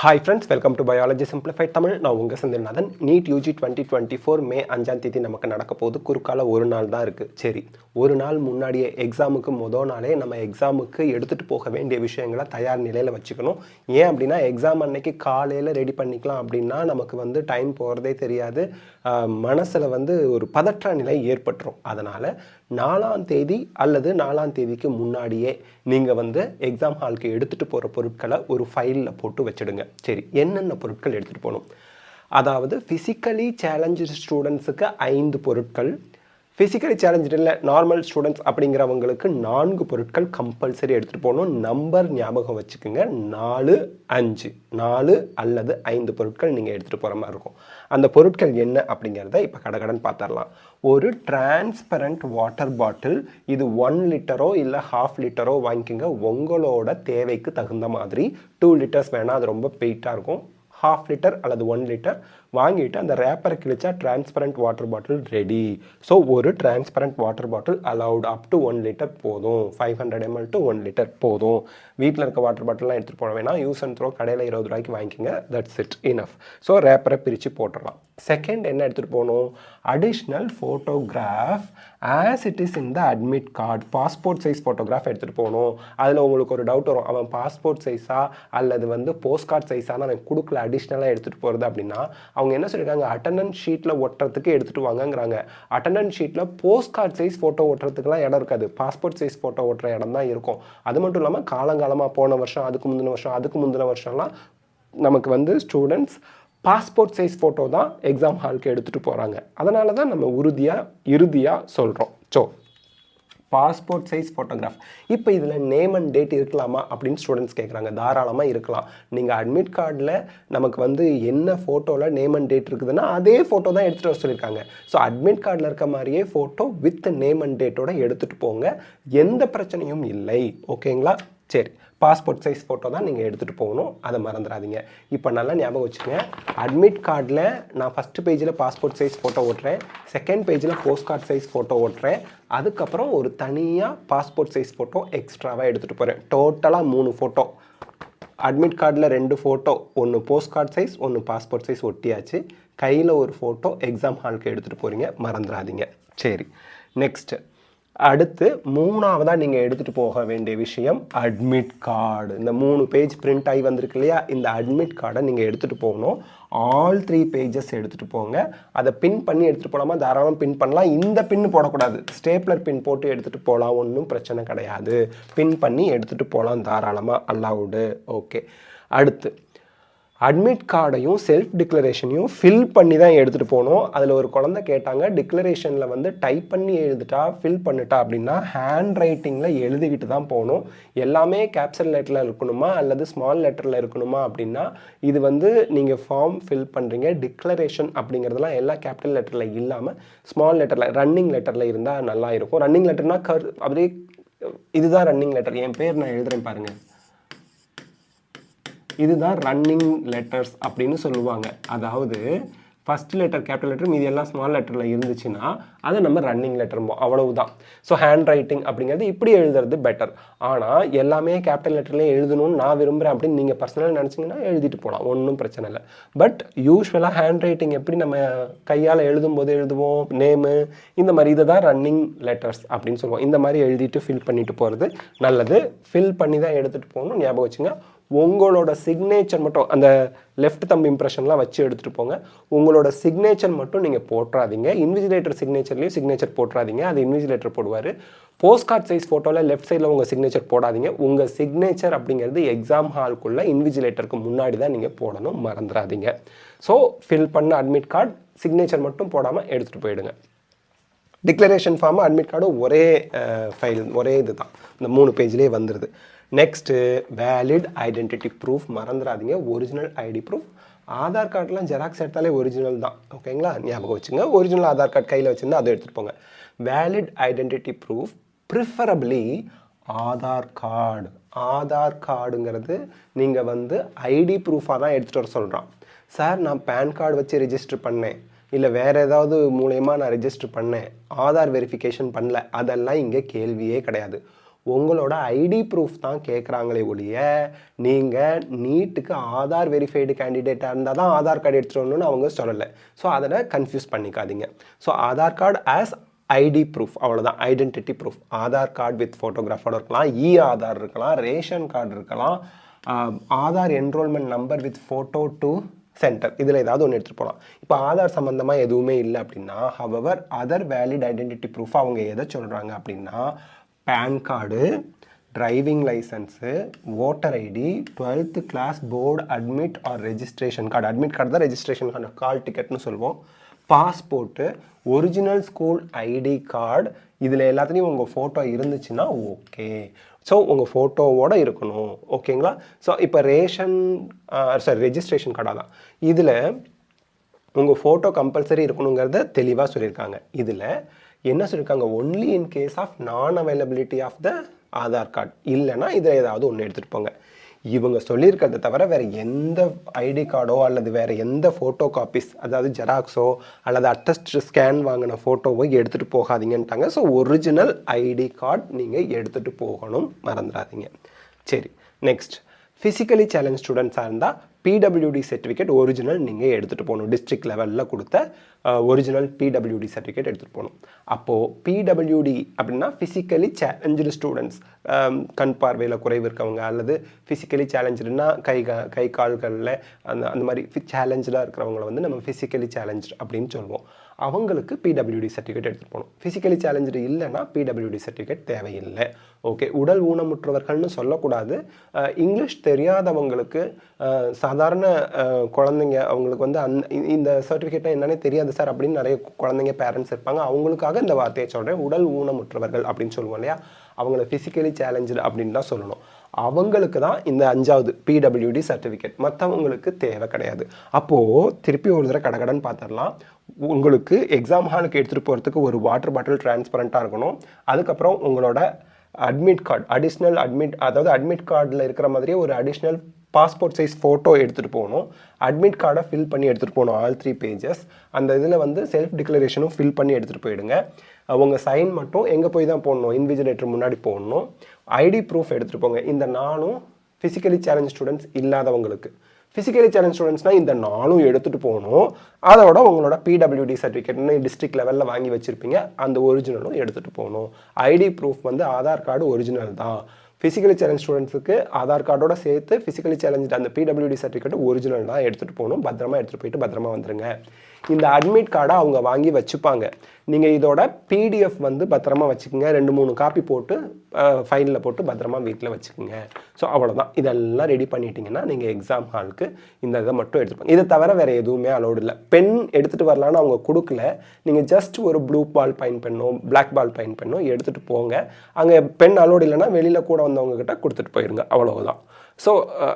Hi friends, welcome to biology simplified Tamil. நான் உங்கள் Senthilnathan. NEET UG 2024 மே 5ஆம் தேதி நமக்கு நடக்க போகுது. குறுக்கால ஒரு நாள் தான் இருக்குது. சரி, ஒரு நாள் முன்னாடியே எக்ஸாமுக்கு நாளே நம்ம எக்ஸாமுக்கு எடுத்துகிட்டு போக வேண்டிய விஷயங்களை தயார் நிலையில் வச்சுக்கணும். ஏன் அப்படின்னா எக்ஸாம் அன்னைக்கு காலையில் ரெடி பண்ணிக்கலாம் அப்படின்னா நமக்கு டைம் போகிறதே தெரியாது. மனசில் ஒரு பதற்ற நிலை ஏற்பட்டுரும். அதனால் 4ஆம் தேதி அல்லது 4ஆம் தேதிக்கு முன்னாடியே நீங்கள் எக்ஸாம் ஹாலுக்கு எடுத்துகிட்டு போகிற பொருட்களை ஒரு ஃபைலில் போட்டு வச்சிடுங்க. சரி, என்னென்ன பொருட்கள் எடுத்துகிட்டு போகணும்? அதாவது ஃபிசிக்கலி சேலஞ்சு ஸ்டூடெண்ட்ஸுக்கு 5 பொருட்கள், ஃபிசிக்கலி சேலஞ்சு இல்லை நார்மல் ஸ்டூடெண்ட்ஸ் அப்படிங்கிறவங்களுக்கு 4 பொருட்கள் கம்பல்சரி எடுத்துகிட்டு போகணும். நம்பர் ஞாபகம் வச்சுக்கோங்க, 4, 5, 4 அல்லது 5 பொருட்கள் நீங்கள் எடுத்துகிட்டு போகிற மாதிரி இருக்கும். அந்த பொருட்கள் என்ன அப்படிங்கிறத இப்போ கடகடன் பார்த்துடலாம். ஒரு டிரான்ஸ்பரண்ட் வாட்டர் பாட்டில், இது 1 லிட்டரோ இல்லை 1/2 லிட்டரோ வாங்கிக்கோங்க. உங்களோட தேவைக்கு தகுந்த மாதிரி. 2 லிட்டர்ஸ் வேணால், அது ரொம்ப வெயிட்டாக இருக்கும். 1/2 லிட்டர் அல்லது 1 லிட்டர் வாங்கிட்டு அந்த ரேப்பரை கிழிச்சா transparent water bottle ready. So ஒரு transparent water bottle allowed up to 1 litre போதும். 500 ml to 1 லிட்டர் போதும். வீட்டில் இருக்க வாட்டர் பாட்டில்லாம் எடுத்துகிட்டு போன வேணாம். யூஸ் அண்ட் த்ரோ கடையில் 20 ரூபாய்க்கு வாங்கிக்கோங்க. That's it, enough. ஸோ ரேப்பரை பிரித்து போட்டுடலாம். செகண்ட் என்ன எடுத்துகிட்டு போகணும்? Additional photograph as it is in the admit card. Passport size photograph எடுத்துகிட்டு போகணும். அதில் உங்களுக்கு ஒரு டவுட் வரும், அவன் பாஸ்போர்ட் சைஸா அல்லது போஸ்ட் கார்டு சைஸான அவன் கொடுக்கல அடிஷ்னலாக எடுத்துகிட்டு போகிறது அப்படின்னா அவங்க என்ன சொல்லியிருக்காங்க, அட்டண்டன்ஸ் ஷீட்டில் ஒட்டுறதுக்கு எடுத்துகிட்டு வாங்கங்கிறாங்க. அட்டண்டன்ஸ் ஷீட்டில் போஸ்ட் கார்டு சைஸ் ஃபோட்டோ ஒட்டுறதுக்குலாம் இடம் இருக்காது. பாஸ்போர்ட் சைஸ் ஃபோட்டோ ஒட்டுற இடம் தான் இருக்கும். அது மட்டும் இல்லாமல் காலங்காலமாக போன வருஷம், அதுக்கு முந்தின வருஷம்லாம் நமக்கு ஸ்டூடெண்ட்ஸ் பாஸ்போர்ட் சைஸ் ஃபோட்டோ தான் எக்ஸாம் ஹாலுக்கு எடுத்துகிட்டு போகிறாங்க. அதனால தான் நம்ம இறுதியாக சொல்கிறோம். So passport size photograph. இப்போ இதில் நேம் அண்ட் டேட் இருக்கலாமா அப்படின்னு ஸ்டூடெண்ட்ஸ் கேட்குறாங்க. தாராளமாக இருக்கலாம். நீங்கள் அட்மிட் கார்டில் நமக்கு என்ன ஃபோட்டோவில் நேம் அண்ட் டேட் இருக்குதுன்னா அதே ஃபோட்டோ தான் எடுத்துகிட்டு வர சொல்லியிருக்காங்க. ஸோ அட்மிட் கார்டில் இருக்க மாதிரியே ஃபோட்டோ வித் நேம் அண்ட் டேட்டோட எடுத்துகிட்டு போங்க. எந்த பிரச்சனையும் இல்லை. ஓகேங்களா? சரி, பாஸ்போர்ட் சைஸ் ஃபோட்டோ தான் நீங்கள் எடுத்துகிட்டு போகணும். அதை மறந்துடாதீங்க. இப்போ நல்லா ஞாபகம் வச்சுக்கோங்க. அட்மிட் கார்டில் நான் ஃபஸ்ட்டு பேஜில் பாஸ்போர்ட் சைஸ் ஃபோட்டோ ஓட்டுறேன், செகண்ட் பேஜில் போஸ்ட் கார்டு சைஸ் ஃபோட்டோ ஓட்டுறேன், அதுக்கப்புறம் ஒரு தனியாக பாஸ்போர்ட் சைஸ் ஃபோட்டோ எக்ஸ்ட்ராவாக எடுத்துகிட்டு போகிறேன். டோட்டலாக 3 ஃபோட்டோ. அட்மிட் கார்டில் 2 ஃபோட்டோ, ஒன்று போஸ்ட் கார்டு சைஸ், ஒன்று பாஸ்போர்ட் சைஸ் ஒட்டியாச்சு. கையில் ஒரு ஃபோட்டோ எக்ஸாம் ஹாலுக்கு எடுத்துகிட்டு போகிறீங்க, மறந்துடாதீங்க. சரி, நெக்ஸ்ட்டு அடுத்து 3ஆவதாக நீங்கள் எடுத்துகிட்டு போக வேண்டிய விஷயம் அட்மிட் கார்டு. இந்த 3 பேஜ் பிரிண்ட் ஆகி வந்திருக்கு இல்லையா, இந்த அட்மிட் கார்டை நீங்கள் எடுத்துகிட்டு போகணும். ஆல் 3 பேஜஸ் எடுத்துகிட்டு போங்க. அதை பின் பண்ணி எடுத்துகிட்டு போகலாமா? தாராளமாக பின் பண்ணலாம். இந்த பின் போடக்கூடாது, ஸ்டேப்லர் பின் போட்டு எடுத்துகிட்டு போகலாம், ஒன்றும் பிரச்சனை கிடையாது. பின் பண்ணி எடுத்துகிட்டு போகலாம், தாராளமாக அலவுடு. ஓகே, அடுத்து அட்மிட் கார்டையும் செல்ஃப் டிக்ளரேஷனையும் ஃபில் பண்ணி தான் எடுத்துகிட்டு போகணும். அதில் ஒரு குழந்தை கேட்டாங்க, டிக்ளரேஷனில் டைப் பண்ணி எழுதிட்டா ஃபில் பண்ணிட்டா அப்படின்னா ஹேண்ட் ரைட்டிங்கில் எழுதிக்கிட்டு தான் போகணும். எல்லாமே கேப்சல் லெட்டரில் இருக்கணுமா அல்லது ஸ்மால் லெட்டரில் இருக்கணுமா அப்படின்னா இது நீங்கள் ஃபார்ம் ஃபில் பண்ணுறீங்க. டிக்ளரேஷன் அப்படிங்கிறதுலாம் எல்லா கேபிட்டல் லெட்டரில் இல்லாமல் ஸ்மால் லெட்டரில், ரன்னிங் லெட்டரில் இருந்தால் நல்லா இருக்கும். ரன்னிங் லெட்டர்னால் அப்படியே இதுதான் ரன்னிங் லெட்டர். என் பேர் நான் எழுதுகிறேன் பாருங்கள், இதுதான் ரன்னிங் லெட்டர்ஸ் அப்படின்னு சொல்லுவாங்க. அதாவது ஃபஸ்ட் லெட்டர் கேபிட்டல் லெட்டர், மீதி எல்லாம் ஸ்மால் லெட்டரில் இருந்துச்சுன்னா அதை நம்ம ரன்னிங் லெட்டர், அவ்வளவுதான். ஸோ ஹேண்ட் ரைட்டிங் அப்படிங்கிறது இப்படி எழுதுறது பெட்டர். ஆனால் எல்லாமே கேபிட்டல் லெட்டர்லேயே எழுதணும்னு நான் விரும்புகிறேன் அப்படின்னு நீங்கள் பர்சனலாக நினச்சிங்கன்னா எழுதிட்டு போகலாம், ஒன்றும் பிரச்சனை இல்லை. பட் யூஸ்வலாக ஹேண்ட் ரைட்டிங் எப்படி நம்ம கையால் எழுதும்போது எழுதுவோம், நேமு இந்த மாதிரி, இதை தான் ரன்னிங் லெட்டர்ஸ் அப்படின்னு சொல்லுவோம். இந்த மாதிரி எழுதிட்டு ஃபில் பண்ணிட்டு போகிறது நல்லது. ஃபில் பண்ணி தான் எடுத்துகிட்டு போகணும், ஞாபகம் வச்சுங்க. உங்களோட சிக்னேச்சர் மட்டும், அந்த லெஃப்ட் தம்ப் இம்ப்ரெஷன்லாம் வச்சு எடுத்துகிட்டு போங்க. உங்களோட சிக்னேச்சர் மட்டும் நீங்கள் போட்டுறாதீங்க. இன்விஜிலேட்டர் சிக்னேச்சர்லேயும் சிக்னேச்சர் போட்டுறாதீங்க, அது இன்விஜிலேட்டர் போடுவார். போஸ்ட் கார்டு சைஸ் ஃபோட்டோவில் லெஃப்ட் சைடில் உங்கள் சிக்னேச்சர் போடாதீங்க. உங்கள் சிக்னேச்சர் அப்படிங்கிறது எக்ஸாம் ஹாலுக்குள்ளே இன்விஜிலேட்டருக்கு முன்னாடி தான் நீங்கள் போடணும், மறந்துடாதீங்க. ஸோ ஃபில் பண்ண அட்மிட் கார்டு சிக்னேச்சர் மட்டும் போடாமல் எடுத்துகிட்டு போயிடுங்க. டிக்ளரேஷன் ஃபார்மு அட்மிட் கார்டு ஒரே ஃபைல், ஒரே இது தான், இந்த 3 பேஜ்லேயே வந்துடுது. நெக்ஸ்ட்டு வேலிட் ஐடென்டிட்டி ப்ரூஃப், மறந்துடாதீங்க. Original ID proof. ஆதார் கார்டெலாம் ஜெராக்ஸ் எடுத்தாலே ஒரிஜினல் தான், ஓகேங்களா? ஞாபகம் வச்சுங்க. ஒரிஜினல் ஆதார் கார்டு கையில் வச்சுருந்தா அதை எடுத்துகிட்டு போங்க. Valid identity proof, preferably Aadhaar card. Aadhaar கார்டுங்கிறது நீங்கள் ஐடி ப்ரூஃபாக தான் எடுத்துகிட்டு வர சொல்கிறான். சார், நான் பேன் கார்டு வச்சு ரெஜிஸ்டர் பண்ணேன், இல்லை வேறு ஏதாவது மூலயமா நான் ரெஜிஸ்டர் பண்ணேன், ஆதார் வெரிஃபிகேஷன் பண்ணல, அதெல்லாம் இங்கே கேள்வியே கிடையாது. உங்களோட ஐடி ப்ரூஃப் தான் கேட்குறாங்களே ஒழிய நீங்கள் நீட்டுக்கு ஆதார் வெரிஃபைடு கேண்டிடேட்டாக இருந்தால் தான் ஆதார் கார்டு எடுத்துகிட்டு வரணும்னு அவங்க சொல்லலை. ஸோ அதில் கன்ஃபியூஸ் பண்ணிக்காதீங்க. So Aadhaar card as ID proof, அவ்வளோதான், identity proof. Aadhaar card with ஃபோட்டோகிராஃபோட இருக்கலாம், ஆதார் இருக்கலாம், ரேஷன் கார்டு இருக்கலாம், Aadhaar enrolment number with photo to centre, இதில் ஏதாவது ஒன்று எடுத்துகிட்டு போகலாம். இப்போ ஆதார் சம்மந்தமாக எதுவுமே இல்லை அப்படின்னா, however other valid identity proof அவங்க எதை சொல்கிறாங்க அப்படின்னா, PAN card, driving licence, voter ID, 12th class board admit or registration card, admit card தான் ரெஜிஸ்ட்ரேஷன் கார்டு, கால் டிக்கெட்னு சொல்லுவோம், passport, original school ID card, இதில் எல்லாத்துலேயும் உங்கள் ஃபோட்டோ இருந்துச்சுன்னா ஓகே. ஸோ உங்கள் ஃபோட்டோவோடு இருக்கணும், ஓகேங்களா? ஸோ இப்போ ரெஜிஸ்ட்ரேஷன் கார்டாக தான் இதில் உங்கள் ஃபோட்டோ கம்பல்சரி இருக்கணுங்கிறத தெளிவாக சொல்லியிருக்காங்க. இதில் என்ன சொல்லியிருக்காங்க, only in case of non availability of the Aadhaar card, இல்லைன்னா இதில் ஏதாவது ஒன்று எடுத்துகிட்டு போங்க. இவங்க சொல்லியிருக்கிறத தவிர வேறு எந்த ஐடி கார்டோ அல்லது வேறு எந்த ஃபோட்டோ காப்பீஸ், அதாவது ஜெராக்ஸோ அல்லது அட்டஸ்ட் ஸ்கேன் வாங்கின ஃபோட்டோவோ எடுத்துகிட்டு போகாதீங்கன்ட்டாங்க. ஸோ ஒரிஜினல் ஐடி கார்டு நீங்கள் எடுத்துகிட்டு போகணும், மறந்துடாதீங்க. சரி, நெக்ஸ்ட், ஃபிசிக்கலி சேலஞ்ச் ஸ்டூடெண்ட்ஸாக இருந்தால் பிடபிள்யூடி சர்டிஃபிகேட் ஒரிஜினல் நீங்கள் எடுத்துகிட்டு போகணும். டிஸ்ட்ரிக்ட் லெவலில் கொடுத்த ஒரிஜினல் பிடபிள்யூடி சர்டிஃபிகேட் எடுத்துகிட்டு போகணும். அப்போது பிடபிள்யூடி அப்படின்னா ஃபிசிக்கலி சேலஞ்சு ஸ்டூடெண்ட்ஸ், கண் பார்வையில் குறைவு இருக்கவங்க அல்லது ஃபிசிக்கலி சேலஞ்சுன்னா கை கால்களில் அந்த மாதிரி சேலஞ்சாக இருக்கிறவங்கள வந்து நம்ம ஃபிசிக்கலி சேலஞ்சு அப்படின்னு சொல்லுவோம். அவங்களுக்கு பிடபிள்யூடி சர்டிஃபிகேட் எடுத்துகிட்டு போகணும். ஃபிசிக்கலி சேலஞ்சு இல்லைன்னா பிடபிள்யூடி சர்டிஃபிகேட் தேவையில்லை. ஓகே, உடல் ஊனமுற்றவர்கள்னு சொல்லக்கூடாது. இங்கிலீஷ் தெரியாதவங்களுக்கு, சாதாரண குழந்தைங்க, அவங்களுக்கு வந்து இந்த சர்டிஃபிகேட்னா என்னன்னே தெரியாது சார் அப்படின்னு நிறைய குழந்தைங்க பேரண்ட்ஸ் இருப்பாங்க. அவங்களுக்காக இந்த வார்த்தையை சொல்கிறேன். உடல் ஊனமுற்றவர்கள் அப்படின்னு சொல்லுவோம் இல்லையா, அவங்கள ஃபிசிக்கலி சேலஞ்சு அப்படின்னு தான் சொல்லணும். அவங்களுக்கு தான் இந்த 5வது பிடபிள்யூடி சர்டிஃபிகேட், மற்றவங்களுக்கு தேவை கிடையாது. அப்போது திருப்பி ஒரு தடவை கடகடன்னு பார்த்துடலாம். உங்களுக்கு எக்ஸாம் ஹாலுக்கு எடுத்துகிட்டு போகிறதுக்கு ஒரு வாட்டர் பாட்டில் டிரான்ஸ்பரண்ட்டாக இருக்கணும். அதுக்கப்புறம் உங்களோட அட்மிட் கார்டு, அடிஷ்னல் அட்மிட், அதாவது அட்மிட் கார்டில் இருக்கிற மாதிரியே ஒரு அடிஷ்னல் பாஸ்போர்ட் சைஸ் ஃபோட்டோ எடுத்துகிட்டு போகணும். அட்மிட் கார்டை ஃபில் பண்ணி எடுத்துகிட்டு போகணும், ஆல் 3 பேஜஸ். அந்த இதில் வந்து செல்ஃப் டிக்ளரேஷனும் ஃபில் பண்ணி எடுத்துகிட்டு போயிடுங்க. உங்கள் சைன் மட்டும் எங்கே போய் தான் போடணும், இன்விஜிலேட்டர் முன்னாடி போடணும். ஐடி ப்ரூஃப் எடுத்துகிட்டு போங்க. இந்த 4ம் ஃபிசிக்கலி சேலஞ்ச் ஸ்டூடெண்ட்ஸ் இல்லாதவங்களுக்கு. ஃபிசிக்கலி சேலஞ்ச் ஸ்டூடெண்ட்ஸ்னால் இந்த 4ம் எடுத்துகிட்டு போகணும். அதோட உங்களோட பிடபிள்யூடி சர்டிஃபிகேட்னு டிஸ்ட்ரிக்ட் லெவலில் வாங்கி வச்சுருப்பீங்க, அந்த ஒரிஜினலும் எடுத்துகிட்டு போகணும். ஐடி ப்ரூஃப் வந்து ஆதார் கார்டு ஒரிஜினல் தான். ஃபிசிக்கலி சேலஞ்ச் ஸ்டூடெண்ட்ஸுக்கு ஆதார் கார்டோட சேர்த்து ஃபிசிக்கலி சேலஞ்சு அந்த பிடபிள்யூடி சர்டிஃபிகேட் ஒரிஜினல் தான் எடுத்துகிட்டு போகணும். பத்திரமா எடுத்துகிட்டு போயிட்டு பத்திரமா வந்துடுங்க. இந்த அட்மிட் கார்டை அவங்க வாங்கி வச்சுப்பாங்க. நீங்கள் இதோட பிடிஎஃப் வந்து பத்திரமா வச்சுக்கோங்க. 2-3 காப்பி போட்டு ஃபைலில் போட்டு பத்திரமா வீட்டில் வச்சுக்கோங்க. ஸோ அவ்வளோதான். இதெல்லாம் ரெடி பண்ணிட்டீங்கன்னா நீங்கள் எக்ஸாம் ஹாலுக்கு இந்த இதை மட்டும் எடுத்துப்பாங்க. இதை தவிர வேறு எதுவுமே அலோடு இல்லை. பென் எடுத்துகிட்டு வரலான்னு அவங்க கொடுக்கல. நீங்கள் ஜஸ்ட் ஒரு ப்ளூ பால் பெயின் பென்னோ பிளாக் பால் பெயின் பென்னோ எடுத்துகிட்டு போங்க. அங்கே பென் அலோடு இல்லைன்னா வெளியில் கூட வந்தவங்ககிட்ட கொடுத்துட்டு போயிடுங்க, அவ்வளோதான். ஸோ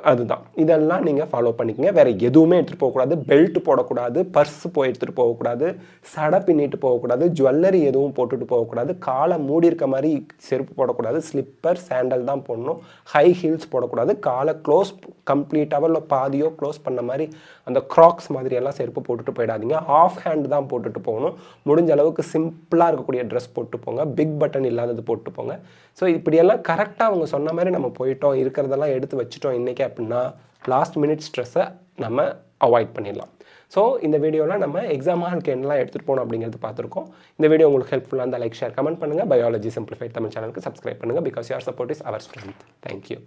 அதுதான், இதெல்லாம் நீங்கள் ஃபாலோ பண்ணிக்கோங்க. வேறு எதுவுமே எடுத்துகிட்டு போகக்கூடாது. பெல்ட் போடக்கூடாது, பர்ஸ் எடுத்துகிட்டு போகக்கூடாது, சடை பின்னிட்டு போகக்கூடாது, ஜுவல்லரி எதுவும் போட்டுட்டு போகக்கூடாது, காலை மூடி இருக்க மாதிரி செருப்பு போடக்கூடாது, ஸ்லிப்பர் சாண்டல் தான் போடணும், ஹை ஹீல்ஸ் போடக்கூடாது, காலை க்ளோஸ் கம்ப்ளீட்டாக இல்லை பாதியோ க்ளோஸ் பண்ண மாதிரி அந்த க்ராக்ஸ் மாதிரி எல்லாம் செருப்பு போட்டுட்டு போயிடாதீங்க. ஆஃப் ஹேண்ட் தான் போட்டுட்டு போகணும். முடிஞ்ச அளவுக்கு சிம்பிளாக இருக்கக்கூடிய ட்ரெஸ் போட்டு போங்க, பிக் பட்டன் இல்லாதது போட்டு போங்க. ஸோ இப்படியெல்லாம் கரெக்டாக அவங்க சொன்ன மாதிரி நம்ம போயிட்டோம், இருக்கிறதெல்லாம் எடுத்து வச்சுட்டோம் இன்றைக்கி அப்படின்னா லாஸ்ட் மினிட் ஸ்ட்ரெஸ்ஸை நம்ம அவாய்ட் பண்ணிடலாம். ஸோ இந்த வீடியோவில் நம்ம எக்ஸாம் ஹாலுக்கு என்னெல்லாம் எடுத்துகிட்டு போகணும் அப்படிங்கிறது பார்த்துருக்கோம். இந்த வீடியோ உங்களுக்கு ஹெல்ப்ஃபுல்லாக இருந்தால் லைக், ஷேர், கமெண்ட் பண்ணுங்கள். பயாலஜி சிம்பிளிஃபைட் தமிழ் சேனலுக்கு சப்ஸ்கிரைப் பண்ணுங்கள். Because your support is our strength. Thank you.